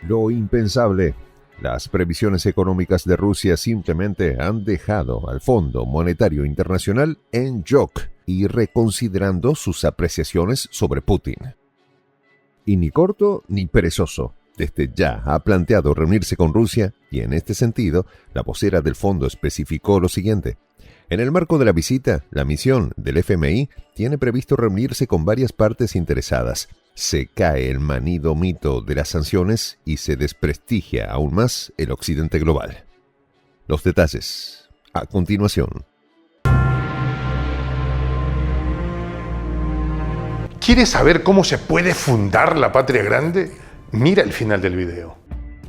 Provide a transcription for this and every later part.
Lo impensable. Las previsiones económicas de Rusia simplemente han dejado al Fondo Monetario Internacional en shock y reconsiderando sus apreciaciones sobre Putin. Y ni corto ni perezoso, desde ya ha planteado reunirse con Rusia y en este sentido, la vocera del fondo especificó lo siguiente. En el marco de la visita, la misión del FMI tiene previsto reunirse con varias partes interesadas. Se cae el manido mito de las sanciones y se desprestigia aún más el occidente global. Los detalles, a continuación. ¿Quieres saber cómo se puede fundar la patria grande? Mira el final del video.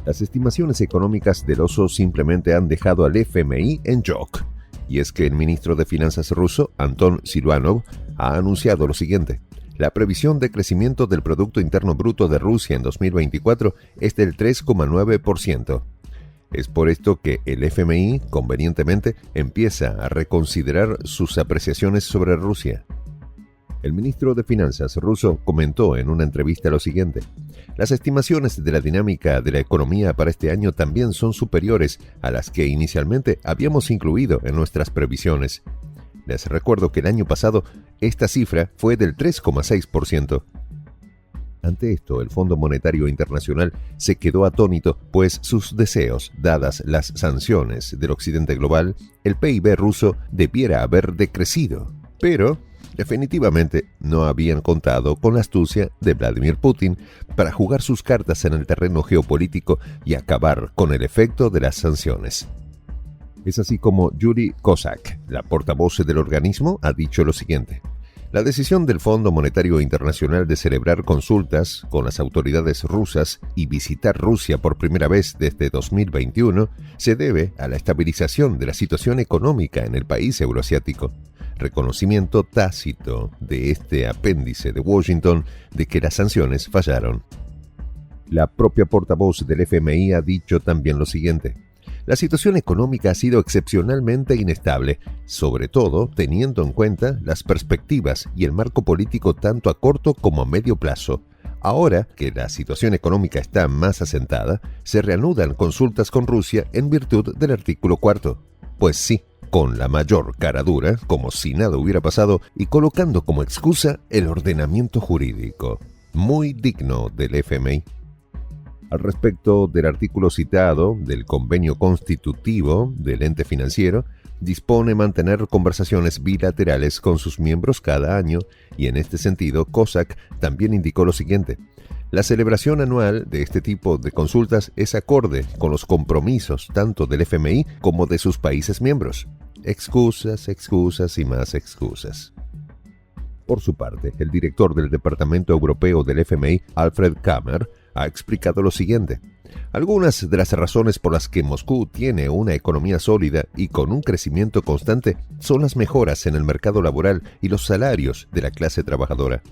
Las estimaciones económicas del oso simplemente han dejado al FMI en shock. Y es que el ministro de Finanzas ruso, Anton Siluanov, ha anunciado lo siguiente. La previsión de crecimiento del Producto Interno Bruto de Rusia en 2024 es del 3,9%. Es por esto que el FMI, convenientemente, empieza a reconsiderar sus apreciaciones sobre Rusia. El ministro de Finanzas ruso comentó en una entrevista lo siguiente. Las estimaciones de la dinámica de la economía para este año también son superiores a las que inicialmente habíamos incluido en nuestras previsiones. Les recuerdo que el año pasado esta cifra fue del 3,6%. Ante esto, el Fondo Monetario Internacional se quedó atónito, pues sus deseos, dadas las sanciones del occidente global, el PIB ruso debiera haber decrecido. Pero definitivamente no habían contado con la astucia de Vladimir Putin para jugar sus cartas en el terreno geopolítico y acabar con el efecto de las sanciones. Es así como Yuri Kozak, la portavoz del organismo, ha dicho lo siguiente. La decisión del Fondo Monetario Internacional de celebrar consultas con las autoridades rusas y visitar Rusia por primera vez desde 2021 se debe a la estabilización de la situación económica en el país euroasiático. Reconocimiento tácito de este apéndice de Washington de que las sanciones fallaron. La propia portavoz del FMI ha dicho también lo siguiente. La situación económica ha sido excepcionalmente inestable, sobre todo teniendo en cuenta las perspectivas y el marco político tanto a corto como a medio plazo. Ahora que la situación económica está más asentada, se reanudan consultas con Rusia en virtud del artículo 4. Pues sí, con la mayor cara dura, como si nada hubiera pasado, y colocando como excusa el ordenamiento jurídico. Muy digno del FMI. Al respecto del artículo citado del convenio constitutivo del ente financiero, dispone mantener conversaciones bilaterales con sus miembros cada año y en este sentido Kozak también indicó lo siguiente. La celebración anual de este tipo de consultas es acorde con los compromisos tanto del FMI como de sus países miembros. Excusas, excusas y más excusas. Por su parte, el director del Departamento Europeo del FMI, Alfred Kammer, ha explicado lo siguiente. Algunas de las razones por las que Moscú tiene una economía sólida y con un crecimiento constante son las mejoras en el mercado laboral y los salarios de la clase trabajadora.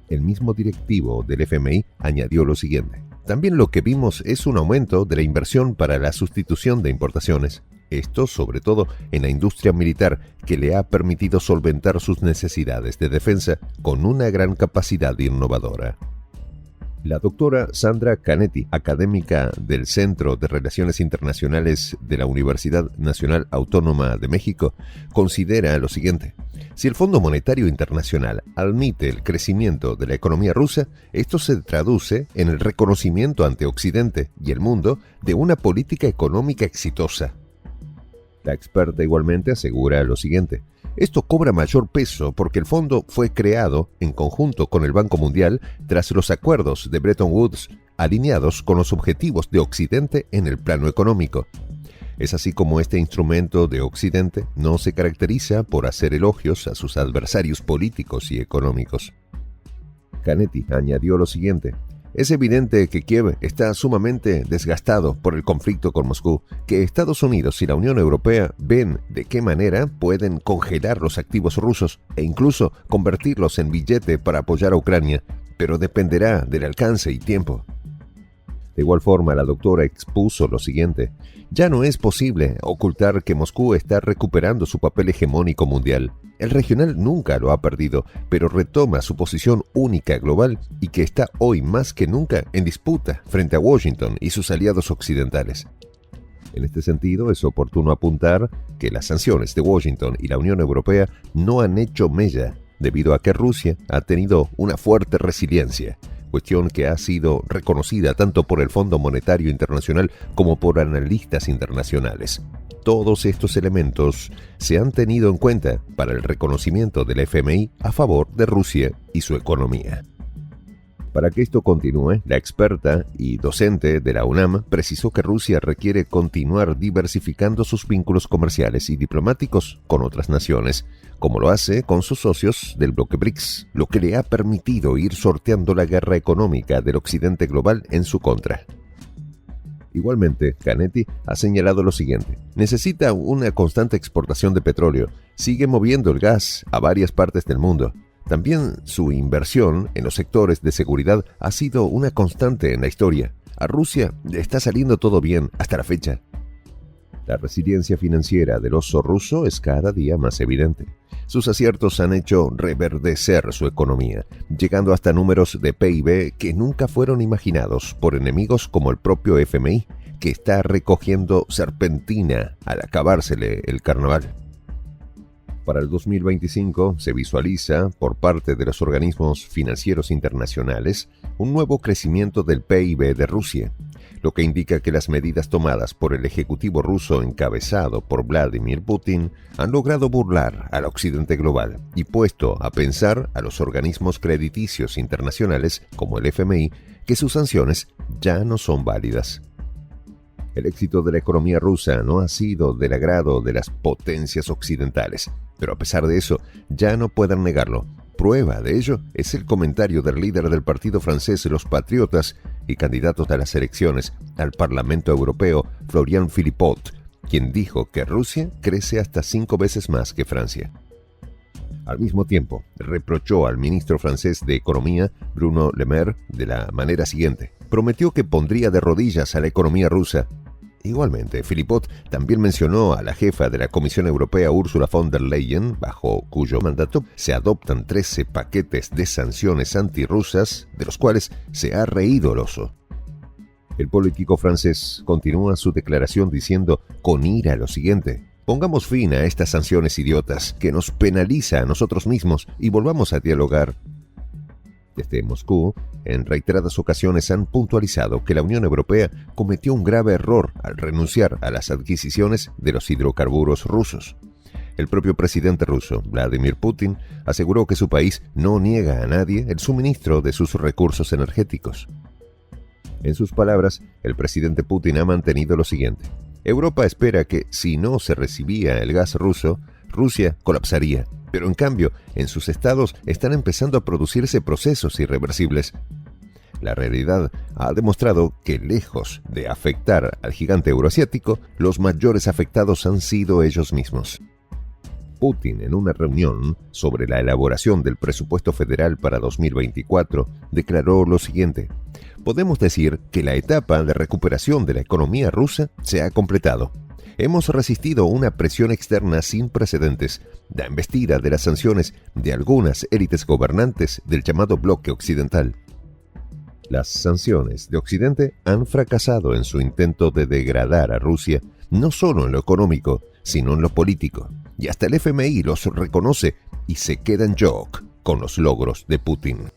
El mismo directivo del FMI añadió lo siguiente. También lo que vimos es un aumento de la inversión para la sustitución de importaciones. Esto, sobre todo, en la industria militar, que le ha permitido solventar sus necesidades de defensa con una gran capacidad innovadora. La doctora Sandra Canetti, académica del Centro de Relaciones Internacionales de la Universidad Nacional Autónoma de México, considera lo siguiente. Si el Fondo Monetario Internacional admite el crecimiento de la economía rusa, esto se traduce en el reconocimiento ante Occidente y el mundo de una política económica exitosa. La experta igualmente asegura lo siguiente. Esto cobra mayor peso porque el fondo fue creado en conjunto con el Banco Mundial tras los acuerdos de Bretton Woods alineados con los objetivos de Occidente en el plano económico. Es así como este instrumento de Occidente no se caracteriza por hacer elogios a sus adversarios políticos y económicos. Canetti añadió lo siguiente. Es evidente que Kiev está sumamente desgastado por el conflicto con Moscú, que Estados Unidos y la Unión Europea ven de qué manera pueden congelar los activos rusos e incluso convertirlos en billete para apoyar a Ucrania, pero dependerá del alcance y tiempo. De igual forma, la doctora expuso lo siguiente. Ya no es posible ocultar que Moscú está recuperando su papel hegemónico mundial. El regional nunca lo ha perdido, pero retoma su posición única global y que está hoy más que nunca en disputa frente a Washington y sus aliados occidentales. En este sentido, es oportuno apuntar que las sanciones de Washington y la Unión Europea no han hecho mella, debido a que Rusia ha tenido una fuerte resiliencia, cuestión que ha sido reconocida tanto por el Fondo Monetario Internacional como por analistas internacionales. Todos estos elementos se han tenido en cuenta para el reconocimiento del FMI a favor de Rusia y su economía. Para que esto continúe, la experta y docente de la UNAM precisó que Rusia requiere continuar diversificando sus vínculos comerciales y diplomáticos con otras naciones, como lo hace con sus socios del bloque BRICS, lo que le ha permitido ir sorteando la guerra económica del occidente global en su contra. Igualmente, Canetti ha señalado lo siguiente: necesita una constante exportación de petróleo, sigue moviendo el gas a varias partes del mundo. También su inversión en los sectores de seguridad ha sido una constante en la historia. A Rusia le está saliendo todo bien hasta la fecha. La resiliencia financiera del oso ruso es cada día más evidente. Sus aciertos han hecho reverdecer su economía, llegando hasta números de PIB que nunca fueron imaginados por enemigos como el propio FMI, que está recogiendo serpentina al acabársele el carnaval. Para el 2025 se visualiza, por parte de los organismos financieros internacionales, un nuevo crecimiento del PIB de Rusia, lo que indica que las medidas tomadas por el ejecutivo ruso encabezado por Vladimir Putin han logrado burlar al occidente global y puesto a pensar a los organismos crediticios internacionales como el FMI que sus sanciones ya no son válidas. El éxito de la economía rusa no ha sido del agrado de las potencias occidentales, pero a pesar de eso ya no pueden negarlo. Prueba de ello es el comentario del líder del partido francés Los Patriotas y candidato a las elecciones al Parlamento Europeo, Florian Philippot, quien dijo que Rusia crece hasta 5 veces más que Francia. Al mismo tiempo, reprochó al ministro francés de Economía, Bruno Le Maire, de la manera siguiente: prometió que pondría de rodillas a la economía rusa. Igualmente, Philippot también mencionó a la jefa de la Comisión Europea, Ursula von der Leyen, bajo cuyo mandato se adoptan 13 paquetes de sanciones antirrusas, de los cuales se ha reído el oso. El político francés continúa su declaración diciendo con ira lo siguiente: pongamos fin a estas sanciones idiotas que nos penaliza a nosotros mismos y volvamos a dialogar. Desde Moscú, en reiteradas ocasiones han puntualizado que la Unión Europea cometió un grave error al renunciar a las adquisiciones de los hidrocarburos rusos. El propio presidente ruso, Vladimir Putin, aseguró que su país no niega a nadie el suministro de sus recursos energéticos. En sus palabras, el presidente Putin ha mantenido lo siguiente: Europa espera que, si no se recibía el gas ruso, Rusia colapsaría. Pero en cambio, en sus estados están empezando a producirse procesos irreversibles. La realidad ha demostrado que, lejos de afectar al gigante euroasiático, los mayores afectados han sido ellos mismos. Putin, en una reunión sobre la elaboración del presupuesto federal para 2024, declaró lo siguiente: podemos decir que la etapa de recuperación de la economía rusa se ha completado. Hemos resistido una presión externa sin precedentes, la embestida de las sanciones de algunas élites gobernantes del llamado bloque occidental. Las sanciones de Occidente han fracasado en su intento de degradar a Rusia, no solo en lo económico, sino en lo político. Y hasta el FMI los reconoce y se queda en shock con los logros de Putin.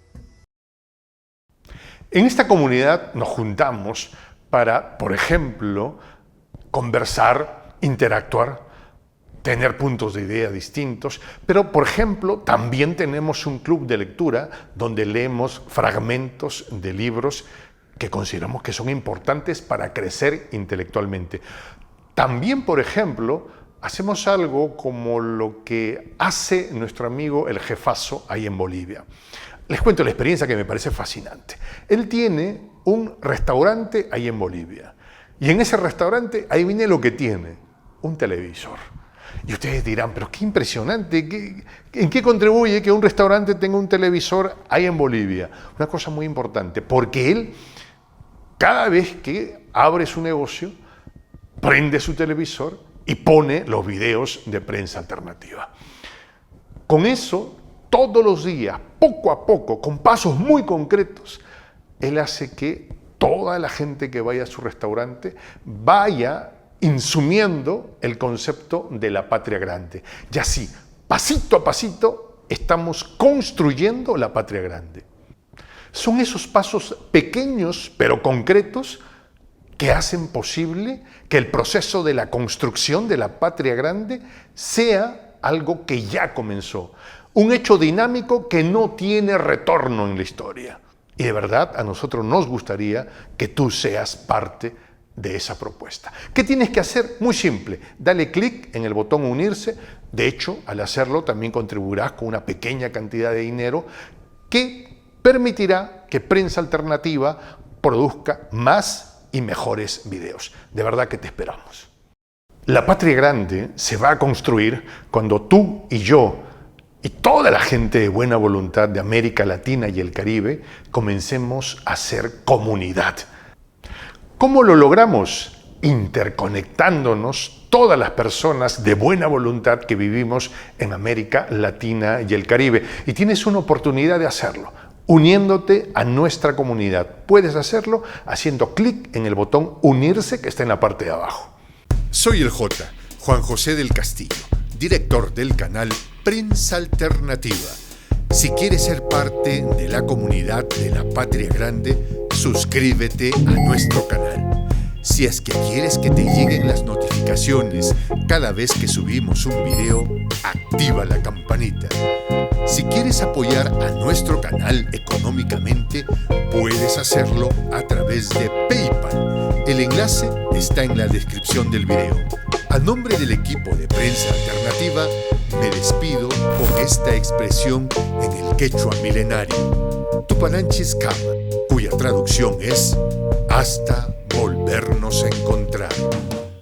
En esta comunidad nos juntamos para, por ejemplo, conversar, interactuar, tener puntos de idea distintos, pero, por ejemplo, también tenemos un club de lectura donde leemos fragmentos de libros que consideramos que son importantes para crecer intelectualmente. También, por ejemplo, hacemos algo como lo que hace nuestro amigo el jefazo ahí en Bolivia. Les cuento la experiencia que me parece fascinante. Él tiene un restaurante ahí en Bolivia. Y en ese restaurante, ahí viene lo que tiene: un televisor. Y ustedes dirán, pero qué impresionante, ¿en qué contribuye que un restaurante tenga un televisor ahí en Bolivia? Una cosa muy importante, porque él, cada vez que abre su negocio, prende su televisor y pone los videos de prensa alternativa. Con eso, todos los días, poco a poco, con pasos muy concretos, él hace que toda la gente que vaya a su restaurante vaya insumiendo el concepto de la patria grande. Y así, pasito a pasito, estamos construyendo la patria grande. Son esos pasos pequeños pero concretos que hacen posible que el proceso de la construcción de la patria grande sea algo que ya comenzó. Un hecho dinámico que no tiene retorno en la historia. Y de verdad, a nosotros nos gustaría que tú seas parte de esa propuesta. ¿Qué tienes que hacer? Muy simple. Dale clic en el botón unirse. De hecho, al hacerlo también contribuirás con una pequeña cantidad de dinero que permitirá que Prensa Alternativa produzca más y mejores videos. De verdad que te esperamos. La patria grande se va a construir cuando tú y yo y toda la gente de buena voluntad de América Latina y el Caribe comencemos a ser comunidad. ¿Cómo lo logramos? Interconectándonos todas las personas de buena voluntad que vivimos en América Latina y el Caribe. Y tienes una oportunidad de hacerlo, uniéndote a nuestra comunidad. Puedes hacerlo haciendo clic en el botón unirse que está en la parte de abajo. Soy el J, Juan José del Castillo, director del canal Prensa Alternativa. Si quieres ser parte de la comunidad de la Patria Grande, suscríbete a nuestro canal. Si es que quieres que te lleguen las notificaciones cada vez que subimos un video, activa la campanita. Si quieres apoyar a nuestro canal económicamente, puedes hacerlo a través de PayPal. El enlace está en la descripción del video. A nombre del equipo de Prensa Alternativa, me despido con esta expresión en el quechua milenario, Tupananchis Kama, cuya traducción es hasta volvernos a encontrar.